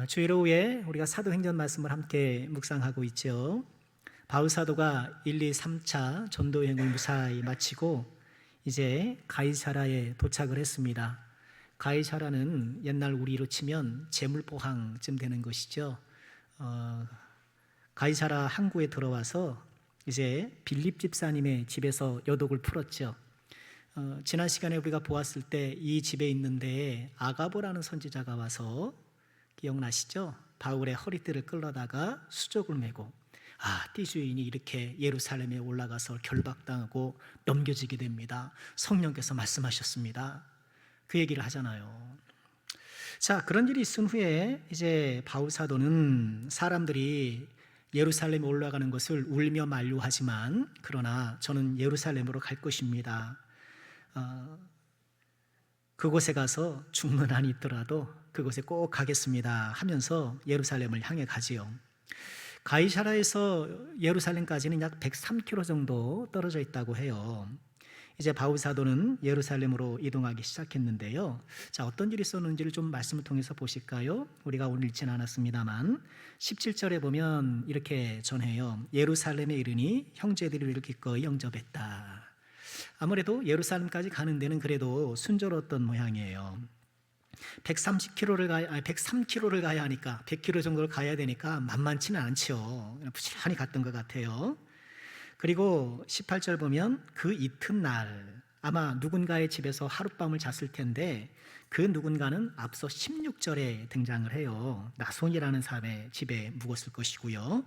주일 오후에 우리가 사도행전 말씀을 함께 묵상하고 있죠. 바울 사도가 1, 2, 3차 전도 여행을 무사히 마치고 이제 가이사라에 도착을 했습니다. 가이사라는 옛날 우리로 치면 제물포항쯤 되는 것이죠. 가이사라 항구에 들어와서 이제 빌립 집사님의 집에서 여독을 풀었죠. 지난 시간에 우리가 보았을 때 이 집에 있는데 아가보라는 선지자가 와서, 기억나시죠? 바울의 허리띠를 끌어다가 수족을 메고 띠주인이 이렇게 예루살렘에 올라가서 결박당하고 넘겨지게 됩니다. 성령께서 말씀하셨습니다. 그 얘기를 하잖아요. 자, 그런 일이 있은 후에 이제 바울 사도는 사람들이 예루살렘에 올라가는 것을 울며 만류하지만, 그러나 저는 예루살렘으로 갈 것입니다. 그곳에 가서 죽는 한이 있더라도 그곳에 꼭 가겠습니다 하면서 예루살렘을 향해 가지요. 가이사라에서 예루살렘까지는 약 103km 정도 떨어져 있다고 해요. 이제 바울 사도는 예루살렘으로 이동하기 시작했는데요. 자, 어떤 일이 있었는지를 좀 말씀을 통해서 보실까요? 우리가 오늘 읽지는 않았습니다만 17절에 보면 이렇게 전해요. 예루살렘에 이르니 형제들이 이를 기꺼이 영접했다. 아무래도 예루살렘까지 가는 데는 그래도 순조로웠던 모양이에요. 103km를 가야 하니까 100km 정도를 가야 되니까 만만치는 않죠. 부지런히 갔던 것 같아요. 그리고 18절 보면 그 이튿날 아마 누군가의 집에서 하룻밤을 잤을 텐데, 그 누군가는 앞서 16절에 등장을 해요. 나손이라는 사람의 집에 묵었을 것이고요.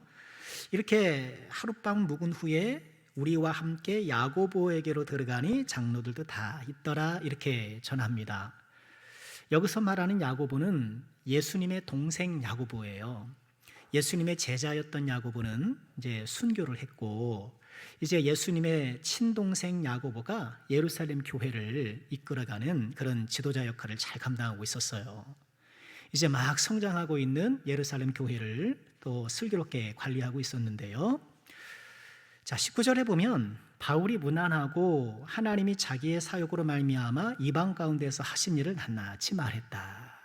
이렇게 하룻밤 묵은 후에 우리와 함께 야고보에게로 들어가니 장로들도 다 있더라, 이렇게 전합니다. 여기서 말하는 야고보는 예수님의 동생 야고보예요. 예수님의 제자였던 야고보는 이제 순교를 했고, 이제 예수님의 친동생 야고보가 예루살렘 교회를 이끌어가는 그런 지도자 역할을 잘 감당하고 있었어요. 이제 막 성장하고 있는 예루살렘 교회를 또 슬기롭게 관리하고 있었는데요. 자, 19절에 보면 바울이 무난하고 하나님이 자기의 사역으로 말미암아 이방 가운데서 하신 일을 낱낱이 말했다.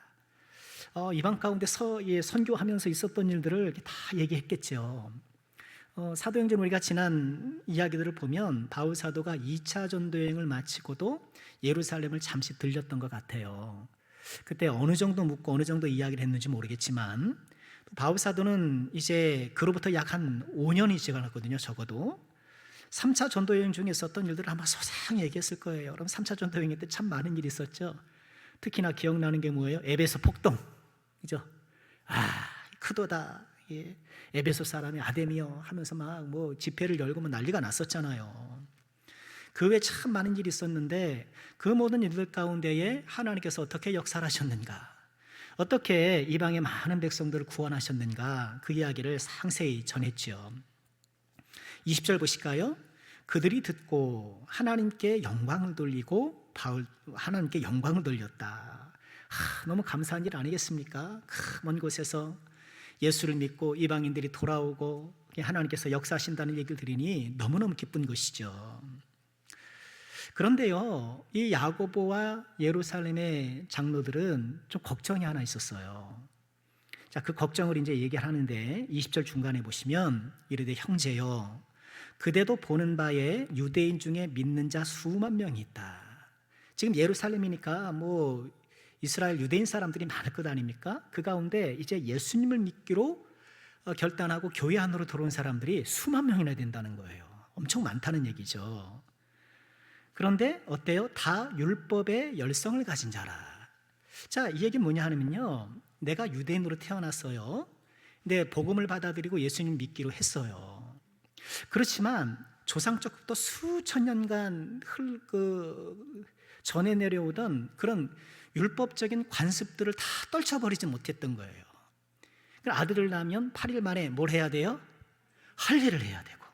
이방 가운데서 선교하면서 있었던 일들을 다 얘기했겠죠. 사도행전 우리가 지난 이야기들을 보면 바울 사도가 2차 전도여행을 마치고도 예루살렘을 잠시 들렸던 것 같아요. 그때 어느 정도 묻고 어느 정도 이야기를 했는지 모르겠지만, 바울 사도는 이제 그로부터 약 한 5년이 지나갔거든요. 적어도 3차 전도여행 중에 있었던 일들을 아마 소상히 얘기했을 거예요. 그럼 3차 전도여행 때 참 많은 일이 있었죠. 특히나 기억나는 게 뭐예요? 에베소 폭동, 그죠? 크도다, 에베소 사람이 아데미여 하면서 막 뭐 집회를 열고 뭐 난리가 났었잖아요. 그 외에 참 많은 일이 있었는데, 그 모든 일들 가운데에 하나님께서 어떻게 역사하셨는가, 어떻게 이방의 많은 백성들을 구원하셨는가, 그 이야기를 상세히 전했죠. 20절 보실까요? 그들이 듣고 하나님께 영광을 돌리고 하나님께 영광을 돌렸다. 너무 감사한 일 아니겠습니까? 먼 곳에서 예수를 믿고 이방인들이 돌아오고 하나님께서 역사하신다는 얘기를 들으니 너무너무 기쁜 것이죠. 그런데요, 이 야고보와 예루살렘의 장로들은 좀 걱정이 하나 있었어요. 자, 그 걱정을 이제 얘기를 하는데 20절 중간에 보시면 이르되 형제여, 그대도 보는 바에 유대인 중에 믿는 자 수만 명이 있다. 지금 예루살렘이니까 뭐 이스라엘 유대인 사람들이 많을 것 아닙니까? 그 가운데 이제 예수님을 믿기로 결단하고 교회 안으로 들어온 사람들이 수만 명이나 된다는 거예요. 엄청 많다는 얘기죠. 그런데 어때요? 다 율법의 열성을 가진 자라. 자, 이 얘기는 뭐냐 하면요, 내가 유대인으로 태어났어요. 근데 복음을 받아들이고 예수님 믿기로 했어요. 그렇지만 조상적부터 수천 년간 전해 내려오던 그런 율법적인 관습들을 다 떨쳐버리지 못했던 거예요. 아들을 낳으면 8일 만에 뭘 해야 돼요? 할 일을 해야 되고,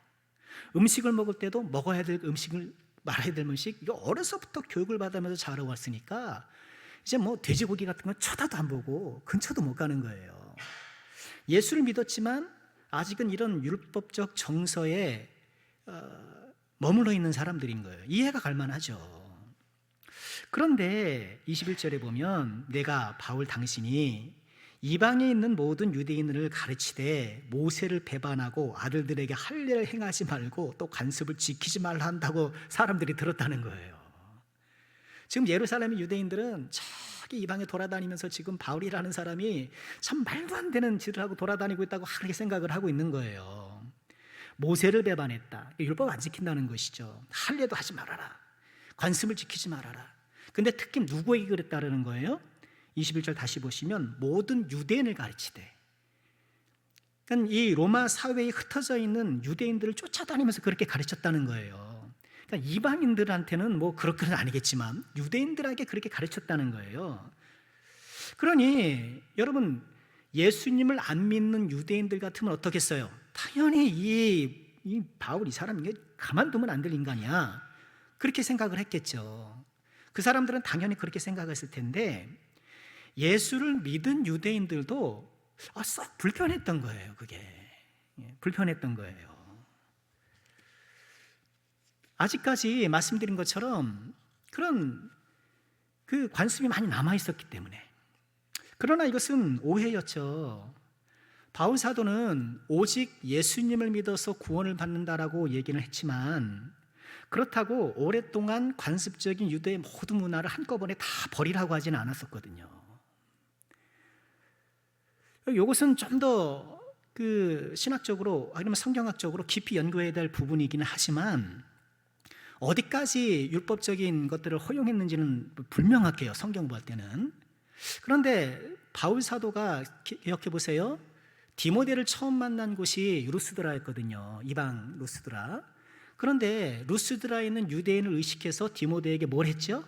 음식을 먹을 때도 먹어야 될 음식을, 말아야 될 음식, 이거 어려서부터 교육을 받으면서 자라왔으니까 이제 뭐 돼지고기 같은 건 쳐다도 안 보고 근처도 못 가는 거예요. 예수를 믿었지만 아직은 이런 율법적 정서에 머물러 있는 사람들인 거예요. 이해가 갈 만하죠. 그런데 21절에 보면 내가 바울 당신이 이방에 있는 모든 유대인을 가르치되 모세를 배반하고 아들들에게 할례를 행하지 말고 또 관습을 지키지 말라 한다고 사람들이 들었다는 거예요. 지금 예루살렘의 유대인들은 저기 이방에 돌아다니면서 지금 바울이라는 사람이 참 말도 안 되는 짓을 하고 돌아다니고 있다고 그렇게 생각을 하고 있는 거예요. 모세를 배반했다. 율법 안 지킨다는 것이죠. 할례도 하지 말아라. 관습을 지키지 말아라. 근데 특히 누구에게 그랬다는 거예요? 21절 다시 보시면 모든 유대인을 가르치되, 그러니까 이 로마 사회에 흩어져 있는 유대인들을 쫓아다니면서 그렇게 가르쳤다는 거예요. 그러니까 이방인들한테는 뭐 그렇게는 아니겠지만 유대인들에게 그렇게 가르쳤다는 거예요. 그러니 여러분, 예수님을 안 믿는 유대인들 같으면 어떻겠어요? 당연히 이 바울 이 사람이 가만두면 안 될 인간이야, 그렇게 생각을 했겠죠. 그 사람들은 당연히 그렇게 생각했을 텐데 예수를 믿은 유대인들도 썩 불편했던 거예요. 그게 불편했던 거예요. 아직까지 말씀드린 것처럼 그런 그 관습이 많이 남아 있었기 때문에. 그러나 이것은 오해였죠. 바울 사도는 오직 예수님을 믿어서 구원을 받는다라고 얘기를 했지만 그렇다고 오랫동안 관습적인 유대의 모든 문화를 한꺼번에 다 버리라고 하지는 않았었거든요. 이것은 좀 더 그 신학적으로 아니면 성경학적으로 깊이 연구해야 될 부분이기는 하지만 어디까지 율법적인 것들을 허용했는지는 불명확해요, 성경 볼 때는. 그런데 바울 사도가 기억해 보세요. 디모데를 처음 만난 곳이 루스드라였거든요. 이방 루스드라. 그런데 루스드라에 있는 유대인을 의식해서 디모데에게 뭘 했죠?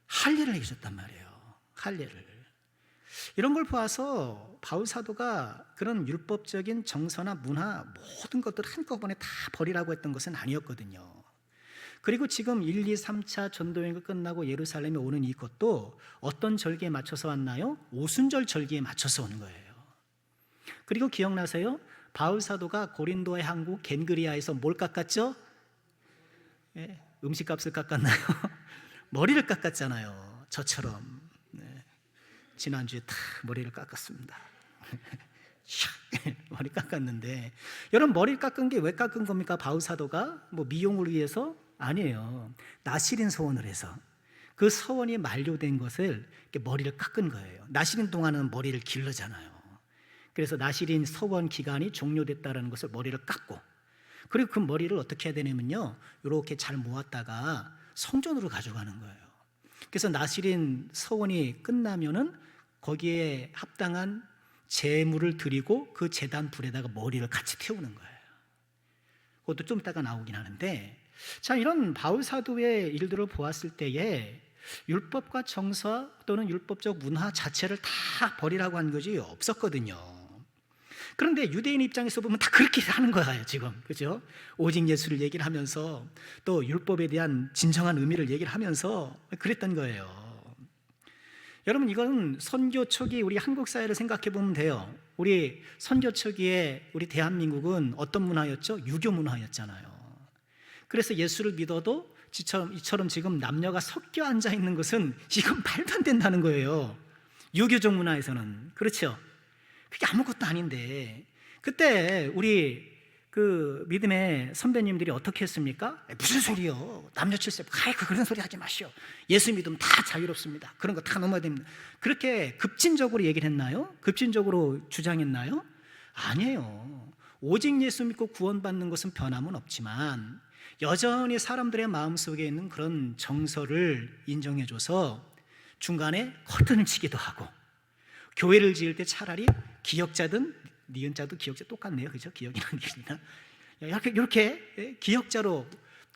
할례를 해줬단 말이에요. 할례를. 이런 걸 보아서 바울 사도가 그런 율법적인 정서나 문화 모든 것들을 한꺼번에 다 버리라고 했던 것은 아니었거든요. 그리고 지금 1, 2, 3차 전도여행이 끝나고 예루살렘에 오는 이것도 어떤 절기에 맞춰서 왔나요? 오순절 절기에 맞춰서 오는 거예요. 그리고 기억나세요? 바울 사도가 고린도의 항구 겐그리아에서 뭘 깎았죠? 음식값을 깎았나요? 머리를 깎았잖아요. 저처럼. 지난주에 다 머리를 깎았습니다. 머리 깎았는데, 여러분, 머리를 깎은 게 왜 깎은 겁니까? 바울 사도가 뭐 미용을 위해서? 아니에요. 나실인 서원을 해서 그 서원이 만료된 것을 머리를 깎은 거예요. 나실인 동안은 머리를 기르잖아요. 그래서 나실인 서원 기간이 종료됐다는 것을 머리를 깎고, 그리고 그 머리를 어떻게 해야 되냐면요, 이렇게 잘 모았다가 성전으로 가져가는 거예요. 그래서 나실인 서원이 끝나면은 거기에 합당한 제물을 드리고 그 제단 불에다가 머리를 같이 태우는 거예요. 그것도 좀 이따가 나오긴 하는데, 자, 이런 바울 사도의 일들을 보았을 때에 율법과 정서 또는 율법적 문화 자체를 다 버리라고 한 것이 없었거든요. 그런데 유대인 입장에서 보면 다 그렇게 하는 거예요, 지금. 그죠? 오직 예수를 얘기를 하면서 또 율법에 대한 진정한 의미를 얘기를 하면서 그랬던 거예요. 여러분, 이건 선교 초기 우리 한국 사회를 생각해 보면 돼요. 우리 선교 초기에 우리 대한민국은 어떤 문화였죠? 유교 문화였잖아요. 그래서 예수를 믿어도 이처럼 지금 남녀가 섞여 앉아 있는 것은 지금 말도 안 된다는 거예요. 유교적 문화에서는. 그렇죠? 그게 아무것도 아닌데, 그때 우리 그 믿음의 선배님들이 어떻게 했습니까? 무슨 소리요? 남녀 칠세 그런 소리 하지 마시오. 예수 믿으면 다 자유롭습니다. 그런 거 다 넘어야 됩니다. 그렇게 급진적으로 얘기를 했나요? 급진적으로 주장했나요? 아니에요. 오직 예수 믿고 구원받는 것은 변함은 없지만 여전히 사람들의 마음속에 있는 그런 정서를 인정해줘서 중간에 커튼을 치기도 하고, 교회를 지을 때 차라리 기역자든 니은자도 기역자 똑같네요. 그죠? 기역이나 니은이나. 이렇게 기역자로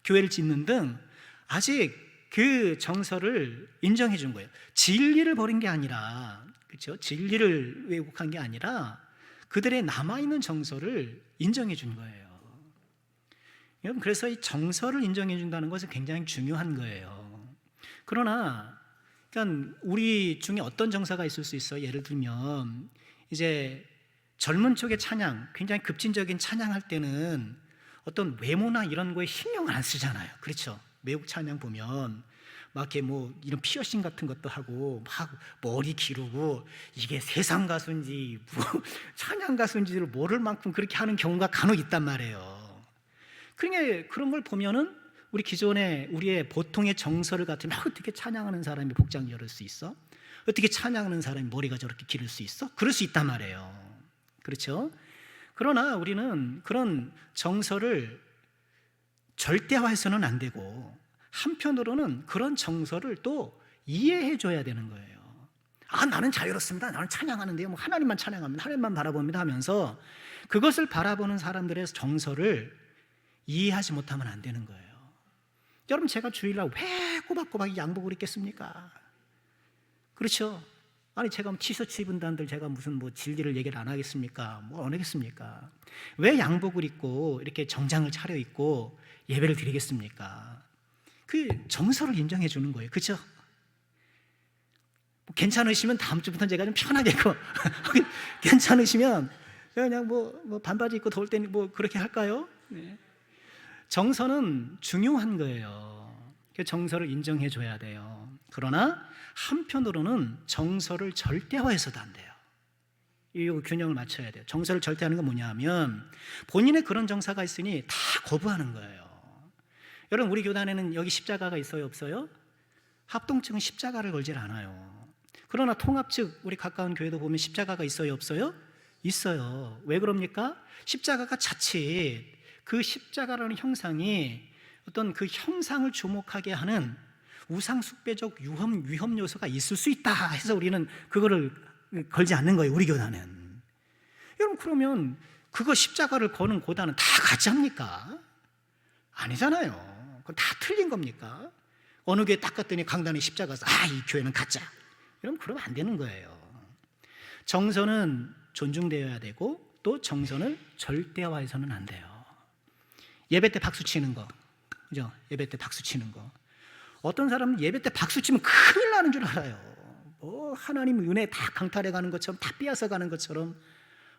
교회를 짓는 등 아직 그 정서를 인정해 준 거예요. 진리를 버린 게 아니라, 그렇죠? 진리를 왜곡한 게 아니라 그들의 남아있는 정서를 인정해 준 거예요. 여러분, 그래서 이 정서를 인정해 준다는 것은 굉장히 중요한 거예요. 그러나 그러니까 우리 중에 어떤 정서가 있을 수 있어요? 예를 들면 이제 젊은 척의 찬양, 굉장히 급진적인 찬양할 때는 어떤 외모나 이런 거에 신경을 안 쓰잖아요. 그렇죠? 외국 찬양 보면 막 이렇게 뭐 이런 피어싱 같은 것도 하고 막 머리 기르고 이게 세상 가수인지 뭐 찬양 가수인지를 모를 만큼 그렇게 하는 경우가 간혹 있단 말이에요. 그러니까 그런 걸 보면은 우리 기존에 우리의 보통의 정서를 같으면 어떻게 찬양하는 사람이 복장 열을 수 있어? 어떻게 찬양하는 사람이 머리가 저렇게 기를 수 있어? 그럴 수 있단 말이에요. 그렇죠? 그러나 우리는 그런 정서를 절대화해서는 안 되고 한편으로는 그런 정서를 또 이해해 줘야 되는 거예요. 아, 나는 자유롭습니다. 나는 찬양하는데요. 뭐 하나님만 찬양합니다. 하나님만 바라봅니다 하면서 그것을 바라보는 사람들의 정서를 이해하지 못하면 안 되는 거예요. 여러분, 제가 주일날 왜 꼬박꼬박 양복을 입겠습니까? 그렇죠? 아니, 제가 티셔츠 입은 단들 제가 무슨 뭐 진리를 얘기를 안 하겠습니까? 뭐 안 하겠습니까? 왜 양복을 입고 이렇게 정장을 차려입고 예배를 드리겠습니까? 그 정서를 인정해 주는 거예요. 그렇죠? 뭐 괜찮으시면 다음 주부터 제가 좀 편하게 입고 괜찮으시면 그냥 뭐 반바지 입고 더울 때는 뭐 그렇게 할까요? 네. 정서는 중요한 거예요. 그 정서를 인정해 줘야 돼요. 그러나 한편으로는 정서를 절대화해서도 안 돼요. 이 균형을 맞춰야 돼요. 정서를 절대하는 건 뭐냐 하면 본인의 그런 정서가 있으니 다 거부하는 거예요. 여러분, 우리 교단에는 여기 십자가가 있어요, 없어요? 합동측은 십자가를 걸질 않아요. 그러나 통합 측 우리 가까운 교회도 보면 십자가가 있어요, 없어요? 있어요. 왜 그럽니까? 십자가가 자칫 그 십자가라는 형상이 어떤 그 형상을 주목하게 하는 우상숭배적 위험 요소가 있을 수 있다 해서 우리는 그거를 걸지 않는 거예요, 우리 교단은. 여러분, 그러면 그거 십자가를 거는 고단은 다 가짜입니까? 아니잖아요. 그건 다 틀린 겁니까? 어느 교회 딱 갔더니 강단에 십자가 서 이 교회는 가짜. 여러분, 그러면 안 되는 거예요. 정서는 존중되어야 되고 또 정서는 절대화해서는 안 돼요. 예배 때 박수 치는 거, 그죠? 예배 때 박수 치는 거. 어떤 사람은 예배 때 박수 치면 큰일 나는 줄 알아요. 뭐 하나님 은혜 다 강탈해 가는 것처럼, 다 빼앗아 가는 것처럼.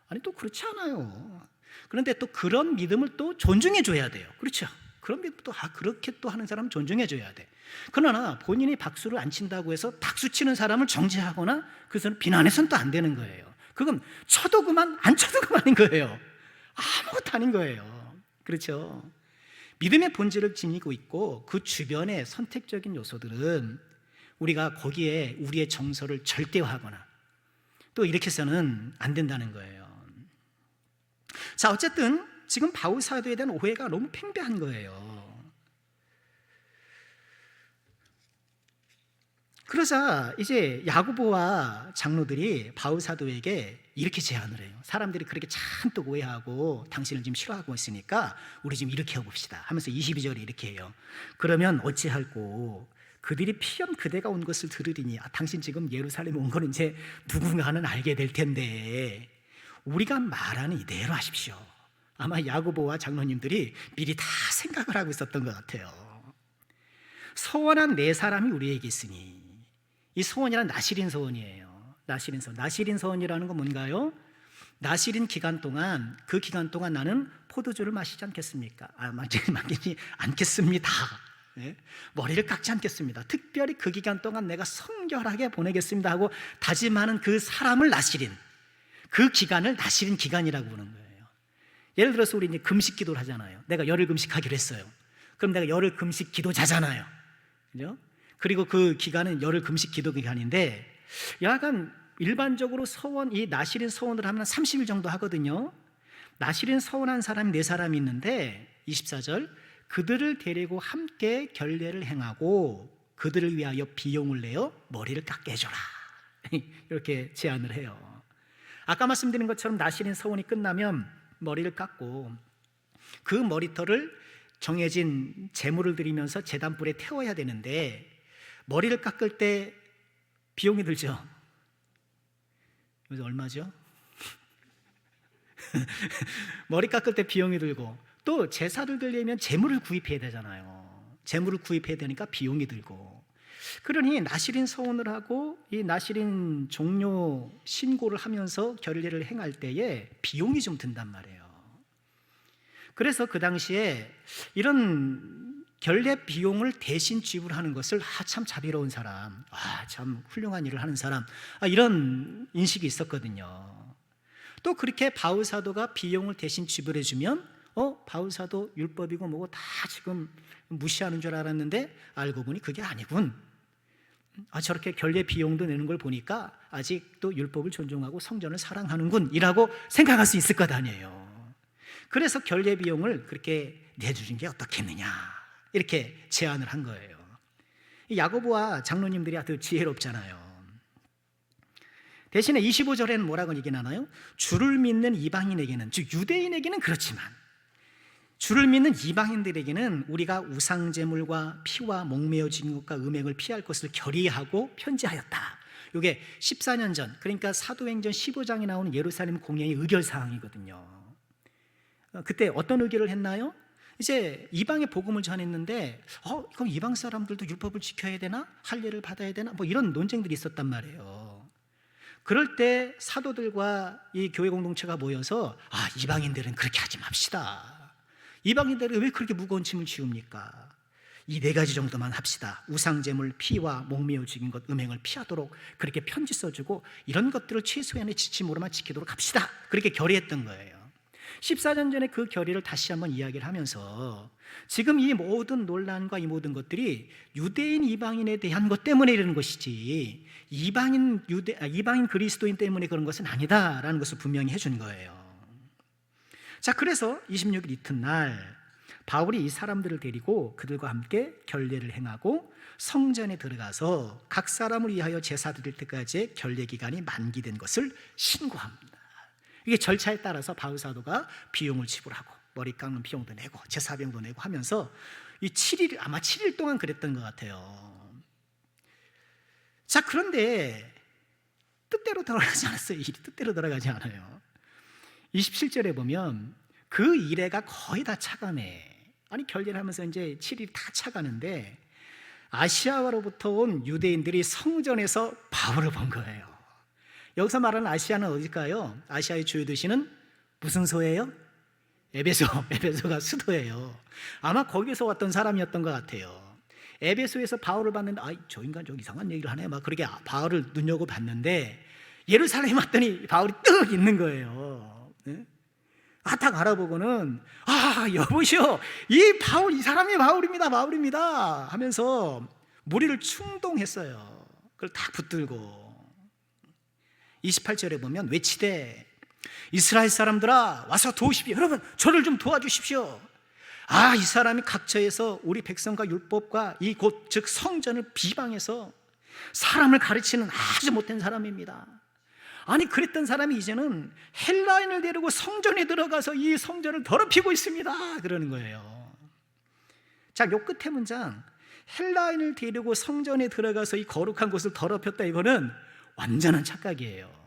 아니, 또 그렇지 않아요. 그런데 또 그런 믿음을 또 존중해 줘야 돼요. 그렇죠? 그런 믿음을 또 그렇게 또 하는 사람은 존중해 줘야 돼. 그러나 본인이 박수를 안 친다고 해서 박수 치는 사람을 정죄하거나 그것을 비난해서는 또 안 되는 거예요. 그건 쳐도 그만, 안 쳐도 그만인 거예요. 아무것도 아닌 거예요. 그렇죠? 믿음의 본질을 지니고 있고 그 주변의 선택적인 요소들은 우리가 거기에 우리의 정서를 절대화하거나 또 이렇게 해서는 안 된다는 거예요. 자, 어쨌든 지금 바울 사도에 대한 오해가 너무 팽배한 거예요. 그러자 이제 야고보와 장로들이 바울 사도에게 이렇게 제안을 해요. 사람들이 그렇게 잔뜩 오해하고 당신을 지금 싫어하고 있으니까 우리 지금 이렇게 해봅시다 하면서 22절에 이렇게 해요. 그러면 어찌할꼬 그들이 피연 그대가 온 것을 들으리니 당신 지금 예루살렘에 온 거는 이제 누군가는 알게 될 텐데 우리가 말하는 이대로 하십시오. 아마 야고보와 장로님들이 미리 다 생각을 하고 있었던 것 같아요. 서원한 네 사람이 우리에게 있으니 이 서원이란 나실인 서원이에요. 나실인 서원이라는 건 뭔가요? 나실인 기간 동안, 그 기간 동안 나는 포도주를 마시지 않겠습니까? 마시지 않겠습니다. 네? 머리를 깎지 않겠습니다. 특별히 그 기간 동안 내가 성결하게 보내겠습니다 하고 다짐하는 그 사람을 나실인, 그 기간을 나실인 기간이라고 부르는 거예요. 예를 들어서 우리 이제 금식 기도를 하잖아요. 내가 열흘 금식하기로 했어요. 그럼 내가 열흘 금식 기도자잖아요. 그죠? 그리고 그 기간은 열흘 금식 기도 기간인데 약간 일반적으로 서원, 이 나실인 서원을 하면 30일 정도 하거든요. 나실인 서원한 사람이 4사람이 있는데 24절 그들을 데리고 함께 결례를 행하고 그들을 위하여 비용을 내어 머리를 깎게 해줘라. 이렇게 제안을 해요. 아까 말씀드린 것처럼 나실인 서원이 끝나면 머리를 깎고 그 머리털을 정해진 제물을 드리면서 제단불에 태워야 되는데 머리를 깎을 때 비용이 들죠. 그래서 얼마죠? 머리 깎을 때 비용이 들고 또 제사를 드리려면 제물을 구입해야 되잖아요. 제물을 구입해야 되니까 비용이 들고 그러니 나실인 서원을 하고 이 나실인 종료 신고를 하면서 결례를 행할 때에 비용이 좀 든단 말이에요. 그래서 그 당시에 이런 결례 비용을 대신 지불하는 것을 참 자비로운 사람, 참 훌륭한 일을 하는 사람, 이런 인식이 있었거든요. 또 그렇게 바울 사도가 비용을 대신 지불해 주면 바울 사도 율법이고 뭐고 다 지금 무시하는 줄 알았는데 알고 보니 그게 아니군. 저렇게 결례 비용도 내는 걸 보니까 아직도 율법을 존중하고 성전을 사랑하는군 이라고 생각할 수 있을 것 아니에요. 그래서 결례 비용을 그렇게 내주는 게 어떻겠느냐 이렇게 제안을 한 거예요. 야고보와 장로님들이 아주 지혜롭잖아요. 대신에 25절에는 뭐라고 얘기하나요? 주를 믿는 이방인에게는, 즉 유대인에게는 그렇지만 주를 믿는 이방인들에게는 우리가 우상제물과 피와 목매어진 것과 음행을 피할 것을 결의하고 편지하였다. 이게 14년 전, 그러니까 사도행전 15장에 나오는 예루살렘 공회의 의결사항이거든요. 그때 어떤 의결을 했나요? 이제 이방의 복음을 전했는데 그럼 이방 사람들도 율법을 지켜야 되나? 할례를 받아야 되나? 뭐 이런 논쟁들이 있었단 말이에요. 그럴 때 사도들과 이 교회 공동체가 모여서 이방인들은 그렇게 하지 맙시다. 이방인들은 왜 그렇게 무거운 짐을 지웁니까? 이 4가지 정도만 합시다. 우상제물, 피와 목매어 죽인 것, 음행을 피하도록 그렇게 편지 써주고 이런 것들을 최소한의 지침으로만 지키도록 합시다. 그렇게 결의했던 거예요. 14년 전에 그 결의를 다시 한번 이야기를 하면서 지금 이 모든 논란과 이 모든 것들이 유대인 이방인에 대한 것 때문에 이러는 것이지 이방인 그리스도인 때문에 그런 것은 아니다라는 것을 분명히 해준 거예요. 자, 그래서 26일 이튿날 바울이 이 사람들을 데리고 그들과 함께 결례를 행하고 성전에 들어가서 각 사람을 위하여 제사 드릴 때까지의 결례 기간이 만기된 것을 신고합니다. 이게 절차에 따라서 바울 사도가 비용을 지불하고 머리 깎는 비용도 내고 제사비용도 내고 하면서 이 7일, 아마 7일 동안 그랬던 것 같아요. 자, 그런데 뜻대로 돌아가지 않았어요. 일이 뜻대로 돌아가지 않아요. 27절에 보면 그 일회가 거의 다 차가네. 아니 결례를 하면서 이제 7일이 다 차가는데 아시아로부터 온 유대인들이 성전에서 바울을 본 거예요. 여기서 말하는 아시아는 어딜까요? 아시아의 주요 도시는 무슨 소예요? 에베소가 수도예요. 아마 거기서 왔던 사람이었던 것 같아요. 에베소에서 바울을 봤는데 저 인간 좀 이상한 얘기를 하네 막 그렇게 바울을 눈여겨봤는데 예루살렘에 왔더니 바울이 떡 있는 거예요. 네? 딱 알아보고는 여보시오 이 사람이 바울입니다 하면서 무리를 충동했어요. 그걸 다 붙들고 28절에 보면 외치되 이스라엘 사람들아 와서 도우십시오. 여러분 저를 좀 도와주십시오. 이 사람이 각처에서 우리 백성과 율법과 이 곧 즉 성전을 비방해서 사람을 가르치는 아주 못된 사람입니다. 아니 그랬던 사람이 이제는 헬라인을 데리고 성전에 들어가서 이 성전을 더럽히고 있습니다 그러는 거예요. 자, 요 끝에 문장 헬라인을 데리고 성전에 들어가서 이 거룩한 곳을 더럽혔다, 이거는 완전한 착각이에요.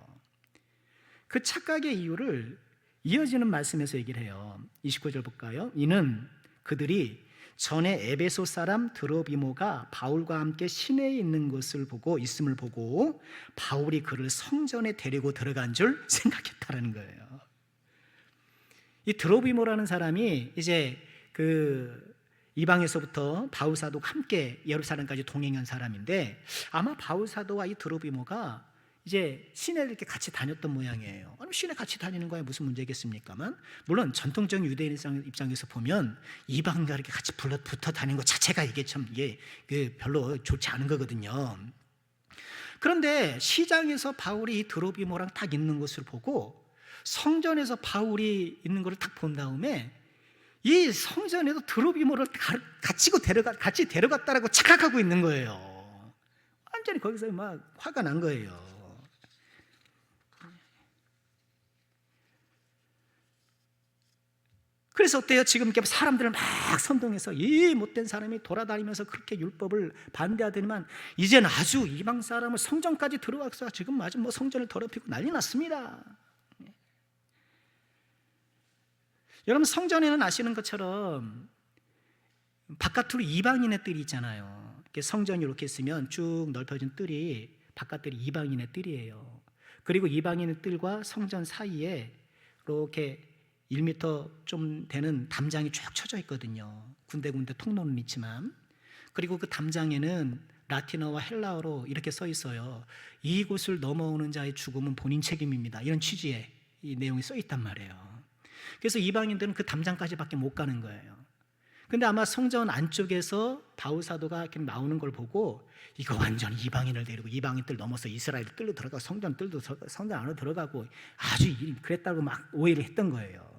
그 착각의 이유를 이어지는 말씀에서 얘기를 해요. 29절 볼까요? 이는 그들이 전에 에베소 사람 드로비모가 바울과 함께 시내에 있음을 보고 바울이 그를 성전에 데리고 들어간 줄 생각했다라는 거예요. 이 드로비모라는 사람이 이제 그 이방에서부터 바울 사도가 함께 예루살렘까지 동행한 사람인데 아마 바울 사도와 이 드로비모가 이제 시내를 이렇게 같이 다녔던 모양이에요. 아니 시내 같이 다니는 거에 무슨 문제겠습니까만, 물론 전통적인 유대인 입장에서 보면 이방인과 이렇게 같이 붙어 다니는 것 자체가 이게 별로 좋지 않은 거거든요. 그런데 시장에서 바울이 이 드로비모랑 딱 있는 것을 보고 성전에서 바울이 있는 것을 딱 본 다음에 이 성전에도 드로비모를 같이 데려갔다라고 착각하고 있는 거예요. 완전히 거기서 막 화가 난 거예요. 그래서 어때요? 지금 이렇게 사람들을 막 선동해서 이 못된 사람이 돌아다니면서 그렇게 율법을 반대하더니만 이제는 아주 이방 사람을 성전까지 들어와서 지금 아주 성전을 더럽히고 난리 났습니다. 여러분 성전에는 아시는 것처럼 바깥으로 이방인의 뜰이 있잖아요. 성전이 이렇게 있으면 쭉 넓혀진 뜰이 바깥뜰이 이방인의 뜰이에요. 그리고 이방인의 뜰과 성전 사이에 이렇게 1m 좀 되는 담장이 쭉 쳐져 있거든요. 군데군데 통로는 있지만, 그리고 그 담장에는 라틴어와 헬라어로 이렇게 써 있어요. 이곳을 넘어오는 자의 죽음은 본인 책임입니다. 이런 취지의 이 내용이 써 있단 말이에요. 그래서 이방인들은 그 담장까지밖에 못 가는 거예요. 근데 아마 성전 안쪽에서 바울 사도가 이렇게 나오는 걸 보고 이거 완전히 이방인을 데리고 이방인들 넘어서 이스라엘 뜰로 들어가 성전 안으로 들어가고 아주 그랬다고 막 오해를 했던 거예요.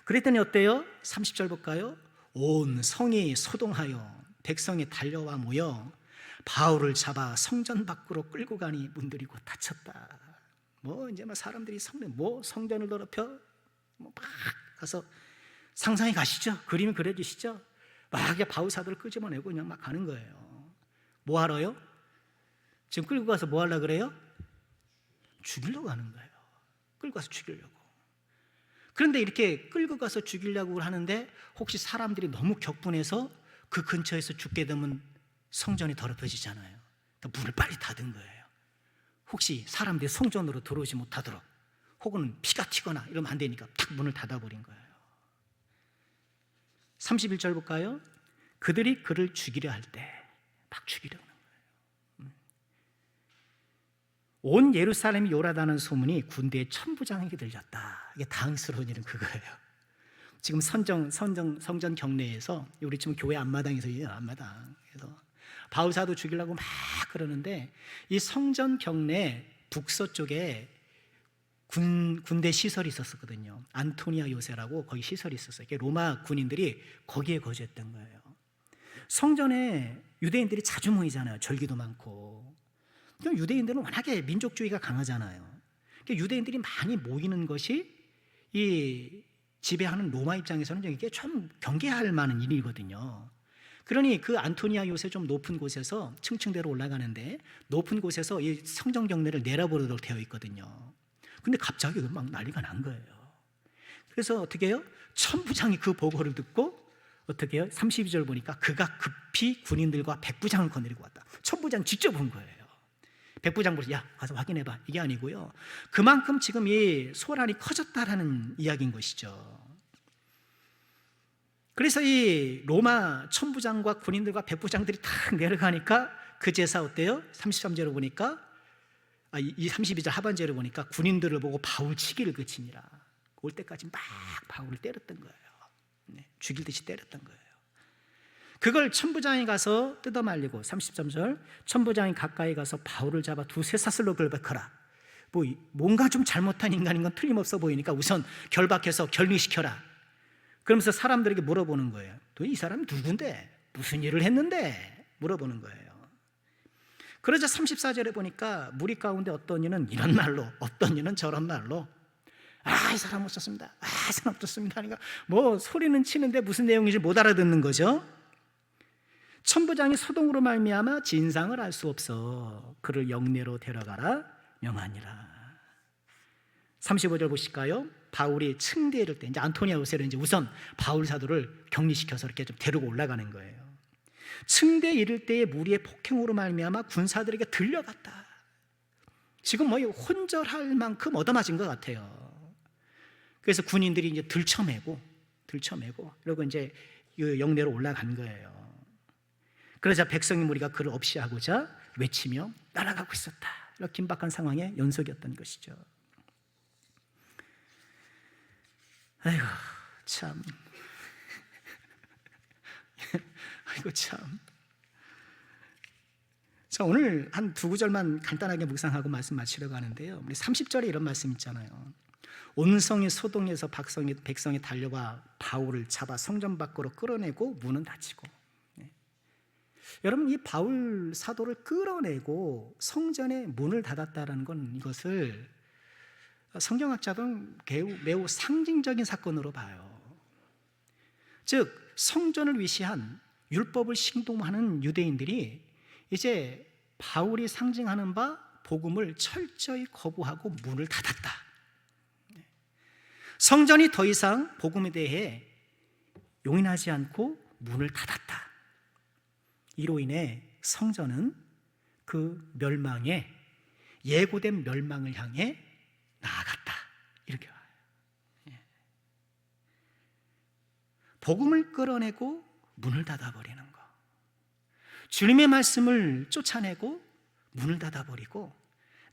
그랬더니 어때요? 30절 볼까요? 온 성이 소동하여 백성이 달려와 모여 바울을 잡아 성전 밖으로 끌고 가니 문들이 곧 닫혔다. 이제 사람들이 성전을 더럽혀 막 가서 상상해 가시죠? 그림이 그려지시죠? 막 바울 사도를 끄집어내고 그냥 막 가는 거예요. 뭐 하러요? 지금 끌고 가서 뭐 하려고 그래요? 죽이려고 하는 거예요. 끌고 가서 죽이려고. 그런데 이렇게 끌고 가서 죽이려고 하는데 혹시 사람들이 너무 격분해서 그 근처에서 죽게 되면 성전이 더럽혀지잖아요. 그러니까 문을 빨리 닫은 거예요. 혹시 사람들이 성전으로 들어오지 못하도록, 혹은 피가 튀거나 이러면 안 되니까 탁 문을 닫아버린 거예요. 31절 볼까요? 그들이 그를 죽이려 할 때 막 죽이려는 거예요. 온 예루살렘이 요란하는 소문이 군대의 천부장에게 들렸다. 이게 당스러운 일은 그거예요. 지금 성전 경내에서, 우리 지금 교회 앞마당에서 앞마당에서 바울 사도 죽이려고 막 그러는데, 이 성전 경내 북서쪽에 군대 시설이 있었거든요. 안토니아 요새라고 거기 시설이 있었어요. 로마 군인들이 거기에 거주했던 거예요. 성전에 유대인들이 자주 모이잖아요. 절기도 많고. 유대인들은 워낙에 민족주의가 강하잖아요. 유대인들이 많이 모이는 것이 이 지배하는 로마 입장에서는 이게 좀 경계할 만한 일이거든요. 그러니 그 안토니아 요새 좀 높은 곳에서 층층대로 올라가는데, 높은 곳에서 이 성전 경내를 내려보도록 되어 있거든요. 근데 갑자기 막 난리가 난 거예요. 그래서 어떻게 해요? 천부장이 그 보고를 듣고 어떻게 해요? 32절 보니까 그가 급히 군인들과 백부장을 거느리고 왔다. 천부장 직접 온 거예요. 백부장 보고 야 가서 확인해봐, 이게 아니고요. 그만큼 지금 이 소란이 커졌다라는 이야기인 것이죠. 그래서 이 로마 천부장과 군인들과 백부장들이 탁 내려가니까 그 제사 어때요? 33절을 보니까, 이 32절 하반절을 보니까 군인들을 보고 바울 치기를 그치니라. 올 때까지 막 바울을 때렸던 거예요. 죽일 듯이 때렸던 거예요. 그걸 천부장이 가서 뜯어말리고, 33절 천부장이 가까이 가서 바울을 잡아 두세 사슬로 결박하라. 뭔가 좀 잘못한 인간인 건 틀림없어 보이니까 우선 결박해서 격리시켜라. 그러면서 사람들에게 물어보는 거예요. 또 이 사람이 누군데? 무슨 일을 했는데? 물어보는 거예요. 그러자 34절에 보니까 무리 가운데 어떤 이는 이런 말로, 어떤 이는 저런 말로, 이 사람 없었습니다. 이 사람 없었습니다. 그러니까 소리는 치는데 무슨 내용인지 못 알아듣는 거죠. 천부장이 소동으로 말미암아 진상을 알 수 없어 그를 영내로 데려가라 명하니라. 35절 보실까요? 바울이 층대에 이를 때, 이제 안토니아 요새를 이제 우선 바울 사도를 격리시켜서 이렇게 좀 데리고 올라가는 거예요. 층대에 이를 때에 무리의 폭행으로 말미암아 군사들에게 들려갔다. 지금 혼절할 만큼 얻어맞은 것 같아요. 그래서 군인들이 이제 들쳐매고 그리고 이제 영내로 올라간 거예요. 그러자 백성의 무리가 그를 없이하고자 외치며 날아가고 있었다. 이런 긴박한 상황의 연속이었던 것이죠. 아이고 참. 아이고 참. 자, 오늘 한 두 구절만 간단하게 묵상하고 말씀 마치려고 하는데요. 우리 30절에 이런 말씀 있잖아요. 온 성이 소동해서 백성이 달려와 바울을 잡아 성전 밖으로 끌어내고 문은 닫히고. 여러분, 이 바울 사도를 끌어내고 성전의 문을 닫았다는 건, 이것을 성경학자들은 매우 상징적인 사건으로 봐요. 즉 성전을 위시한 율법을 신동하는 유대인들이 이제 바울이 상징하는 바 복음을 철저히 거부하고 문을 닫았다. 성전이 더 이상 복음에 대해 용인하지 않고 문을 닫았다. 이로 인해 성전은 그 멸망에, 예고된 멸망을 향해 나아갔다. 이렇게 봐요. 복음을 끌어내고 문을 닫아버리는 거. 주님의 말씀을 쫓아내고 문을 닫아버리고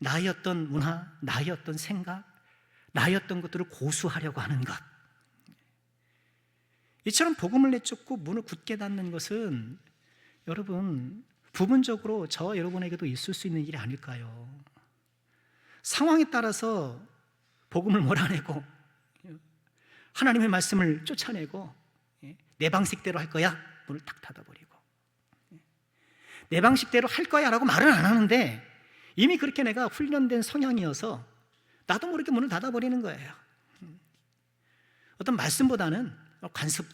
나의 어떤 문화, 나의 어떤 생각, 나의 어떤 것들을 고수하려고 하는 것. 이처럼 복음을 내쫓고 문을 굳게 닫는 것은 여러분 부분적으로 저와 여러분에게도 있을 수 있는 일이 아닐까요? 상황에 따라서 복음을 몰아내고 하나님의 말씀을 쫓아내고 내 방식대로 할 거야, 문을 딱 닫아버리고 내 방식대로 할 거야 라고 말은 안 하는데 이미 그렇게 내가 훈련된 성향이어서 나도 모르게 문을 닫아버리는 거예요. 어떤 말씀보다는 관습,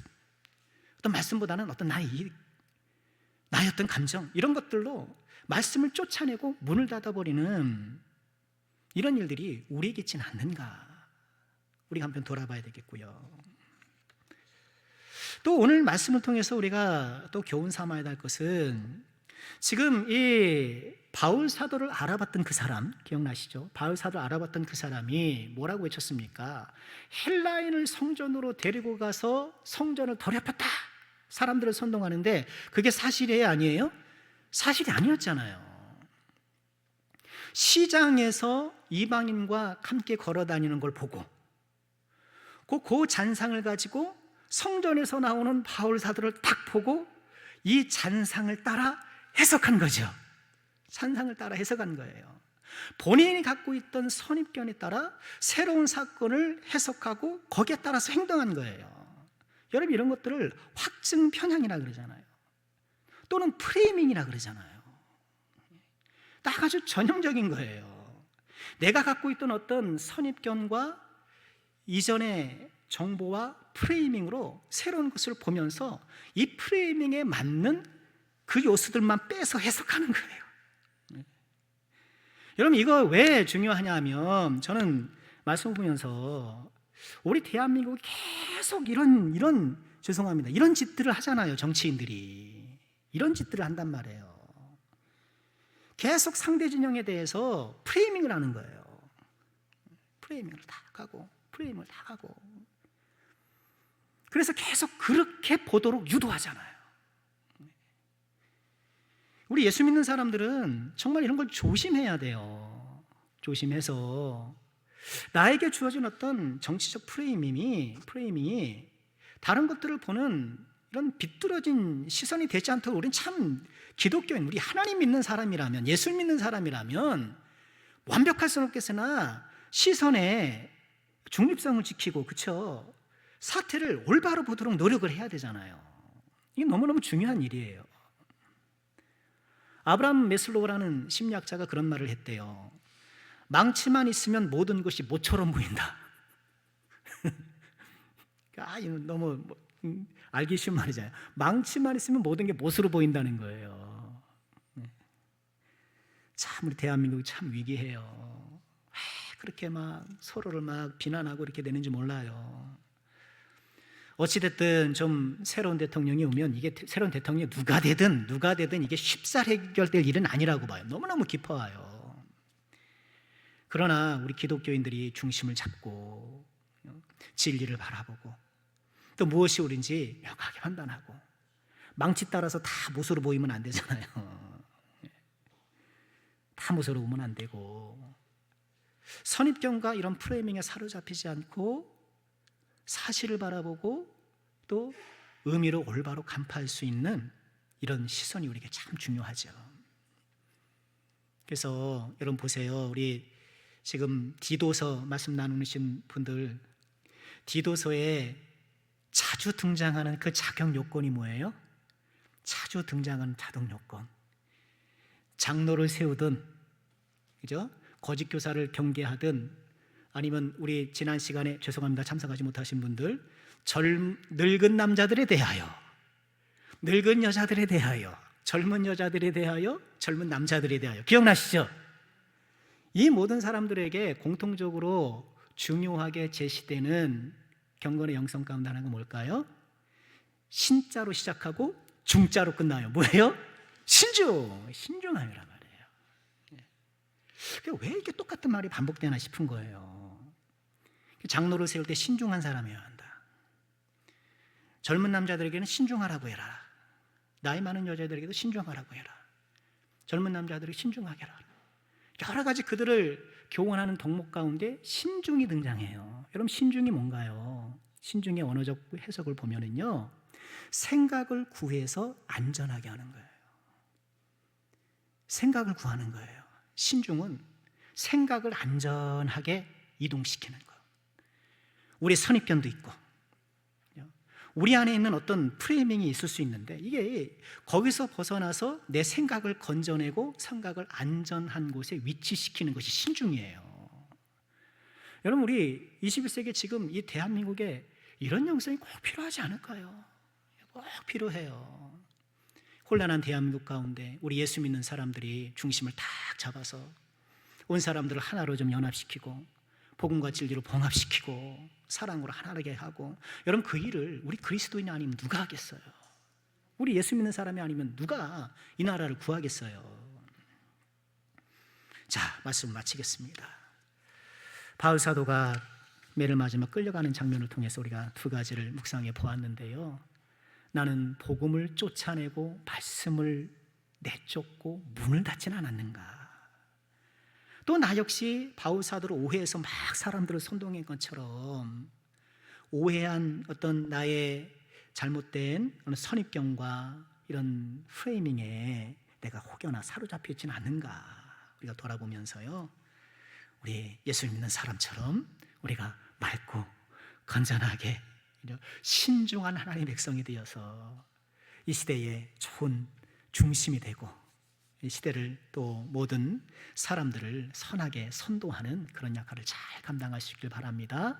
어떤 말씀보다는 어떤 나의 어떤 감정, 이런 것들로 말씀을 쫓아내고 문을 닫아버리는 이런 일들이 우리에게 있지는 않는가, 우리가 한번 돌아봐야 되겠고요. 또 오늘 말씀을 통해서 우리가 또 교훈 삼아야 할 것은 지금 이 바울 사도를 알아봤던 그 사람 기억나시죠? 바울 사도를 알아봤던 그 사람이 뭐라고 외쳤습니까? 헬라인을 성전으로 데리고 가서 성전을 더럽혔다, 사람들을 선동하는데 그게 사실이에요, 아니에요? 사실이 아니었잖아요. 시장에서 이방인과 함께 걸어다니는 걸 보고 그 잔상을 가지고 성전에서 나오는 바울 사도를 딱 보고 이 잔상을 따라 해석한 거죠. 잔상을 따라 해석한 거예요. 본인이 갖고 있던 선입견에 따라 새로운 사건을 해석하고 거기에 따라서 행동한 거예요. 여러분 이런 것들을 확증 편향이라 그러잖아요. 또는 프레이밍이라 그러잖아요. 딱 아주 전형적인 거예요. 내가 갖고 있던 어떤 선입견과 이전의 정보와 프레이밍으로 새로운 것을 보면서 이 프레이밍에 맞는 그 요소들만 빼서 해석하는 거예요. 여러분 이거 왜 중요하냐 하면 저는 말씀을 보면서 우리 대한민국이 계속 이런 죄송합니다, 이런 짓들을 하잖아요. 정치인들이 이런 짓들을 한단 말이에요. 계속 상대 진영에 대해서 프레이밍을 하는 거예요. 프레이밍을 다 하고 프레이밍을 다 하고 그래서 계속 그렇게 보도록 유도하잖아요. 우리 예수 믿는 사람들은 정말 이런 걸 조심해야 돼요. 조심해서 나에게 주어진 어떤 정치적 프레이밍이 다른 것들을 보는 이런 비뚤어진 시선이 되지 않도록 우리는 참 기독교인, 우리 하나님 믿는 사람이라면, 예수 믿는 사람이라면 완벽할 수는 없겠으나 시선에 중립성을 지키고, 그렇죠? 사태를 올바로 보도록 노력을 해야 되잖아요. 이게 너무너무 중요한 일이에요. 아브라함 메슬로우라는 심리학자가 그런 말을 했대요. 망치만 있으면 모든 것이 모처럼 보인다. 이건 너무 알기 쉬운 말이잖아요. 망치만 있으면 모든 게 못으로 보인다는 거예요. 참 우리 대한민국이 참 위기해요. 왜 그렇게 막 서로를 막 비난하고 이렇게 되는지 몰라요. 어찌됐든 좀 새로운 대통령이 오면 이게 새로운 대통령이 누가 되든 이게 쉽사리 해결될 일은 아니라고 봐요. 너무너무 깊어와요. 그러나 우리 기독교인들이 중심을 잡고 진리를 바라보고 또 무엇이 옳은지 명확하게 판단하고 망치 따라서 다 못으로 보이면 안 되잖아요. 다 못으로 보면 안 되고 선입견과 이런 프레이밍에 사로잡히지 않고 사실을 바라보고 또 의미로 올바로 간파할 수 있는 이런 시선이 우리에게 참 중요하죠. 그래서 여러분 보세요. 우리 지금 디도서 말씀 나누신 분들, 디도서에 자주 등장하는 그 자격 요건이 뭐예요? 자주 등장하는 자격 요건. 장로를 세우든, 그죠? 거짓 교사를 경계하든, 아니면 우리 지난 시간에 죄송합니다 참석하지 못하신 분들, 늙은 남자들에 대하여, 늙은 여자들에 대하여, 젊은 여자들에 대하여, 젊은 남자들에 대하여, 기억나시죠? 이 모든 사람들에게 공통적으로 중요하게 제시되는 경건의 영성 가운데 하나가 뭘까요? 신자로 시작하고 중자로 끝나요. 뭐예요? 신중함이란 말이에요. 왜 이렇게 똑같은 말이 반복되나 싶은 거예요. 장로를 세울 때 신중한 사람이어야 한다. 젊은 남자들에게는 신중하라고 해라. 나이 많은 여자들에게도 신중하라고 해라. 젊은 남자들에게 신중하게 하라. 여러 가지 그들을 교훈하는 덕목 가운데 신중이 등장해요. 여러분, 신중이 뭔가요? 신중의 언어적 해석을 보면은요, 생각을 구해서 안전하게 하는 거예요. 생각을 구하는 거예요. 신중은 생각을 안전하게 이동시키는 거. 우리 선입견도 있고, 우리 안에 있는 어떤 프레이밍이 있을 수 있는데, 이게 거기서 벗어나서 내 생각을 건져내고 생각을 안전한 곳에 위치시키는 것이 신중이에요. 여러분, 우리 21세기 지금 이 대한민국에 이런 영성이 꼭 필요하지 않을까요? 꼭 필요해요. 혼란한 대한민국 가운데 우리 예수 믿는 사람들이 중심을 딱 잡아서 온 사람들을 하나로 좀 연합시키고 복음과 진리로 봉합시키고 사랑으로 하나게 하고, 여러분, 그 일을 우리 그리스도인이 아니면 누가 하겠어요? 우리 예수 믿는 사람이 아니면 누가 이 나라를 구하겠어요? 자, 말씀 마치겠습니다. 바울 사도가 매를 맞으며 끌려가는 장면을 통해서 우리가 두 가지를 묵상해 보았는데요. 나는 복음을 쫓아내고 말씀을 내쫓고 문을 닫지는 않았는가? 또 나 역시 바울 사도를 오해해서 막 사람들을 선동한 것처럼 오해한 어떤 나의 잘못된 선입견과 이런 프레이밍에 내가 혹여나 사로잡혀 있지는 않는가? 우리가 돌아보면서요, 우리 예수 믿는 사람처럼 우리가 맑고 건전하게 신중한 하나님의 백성이 되어서 이 시대의 좋은 중심이 되고 이 시대를 또 모든 사람들을 선하게 선도하는 그런 역할을 잘 감당하시길 바랍니다.